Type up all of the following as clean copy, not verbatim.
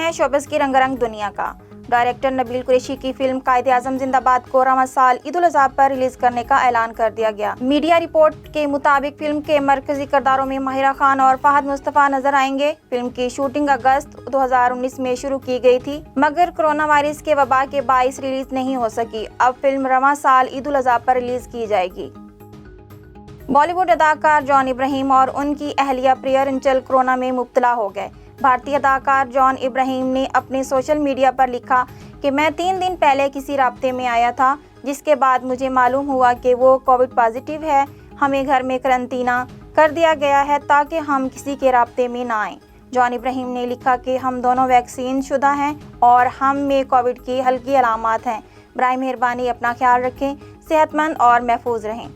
है शोबिस की रंगारंग दुनिया का। डायरेक्टर नबील कुरैशी की फिल्म कायदे-ए-आज़म जिंदाबाद को रवां साल ईद उल अज़हा पर रिलीज करने का ऐलान कर दिया गया। मीडिया रिपोर्ट के मुताबिक फिल्म के मरकजी किरदारों में माहिरा खान और फहद मुस्तफा नजर आएंगे। फिल्म की शूटिंग अगस्त 2019 में शुरू की गई थी, मगर कोरोना वायरस के वबा के बाइस रिलीज नहीं हो सकी। अब फिल्म रवां साल ईद उल अज़हा पर रिलीज की जाएगी। बॉलीवुड अदाकार जॉन इब्राहिम और उनकी अहलिया प्रिया रंचल कोरोना में मुब्तला हो गए। भारतीय अदाकार जॉन इब्राहिम ने अपने सोशल मीडिया पर लिखा कि मैं 3 दिन पहले किसी राब्ते में आया था, जिसके बाद मुझे मालूम हुआ कि वो कोविड पॉजिटिव है। हमें घर में करंतना कर दिया गया है ताकि हम किसी के राब्ते में ना आएं। जॉन इब्राहिम ने लिखा कि हम दोनों वैक्सीन शुदा हैं और हम में कोविड की हल्की अलामात हैं। बराए मेहरबानी अपना ख्याल रखें, सेहतमंद और महफूज रहें।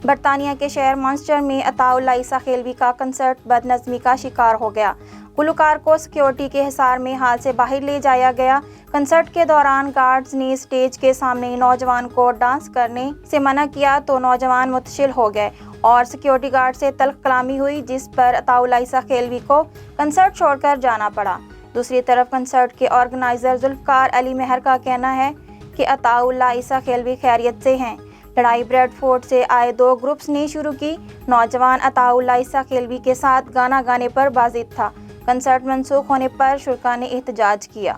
बरतानिया के शहर मानचेस्टर में अताउल्लाह ईसा खेलवी का कंसर्ट बदनज़मी का शिकार हो गया। गुलकार को सिक्योरिटी के हिसार में हाल से बाहर ले जाया गया। कंसर्ट के दौरान गार्ड्स ने स्टेज के सामने नौजवान को डांस करने से मना किया तो नौजवान मुतशिल हो गए और सिक्योरिटी गार्ड से तल्ख कलामी हुई, जिस पर अताउल्लाह ईसा खेलवी को कंसर्ट छोड़कर जाना पड़ा। दूसरी तरफ कंसर्ट के ऑर्गेनाइजर जुल्फकार अली मेहर का कहना है कि अताउल्लाह ईसा खेलवी खैरियत से हैं। लड़ाई ब्रेडफोर्ड से आए 2 ग्रुप्स ने शुरू की। नौजवान अताउल्लाह ईसा खेलवी के साथ गाना गाने पर बाजिद था। कंसर्ट मनसूख होने पर शुरका ने एहतजाज किया।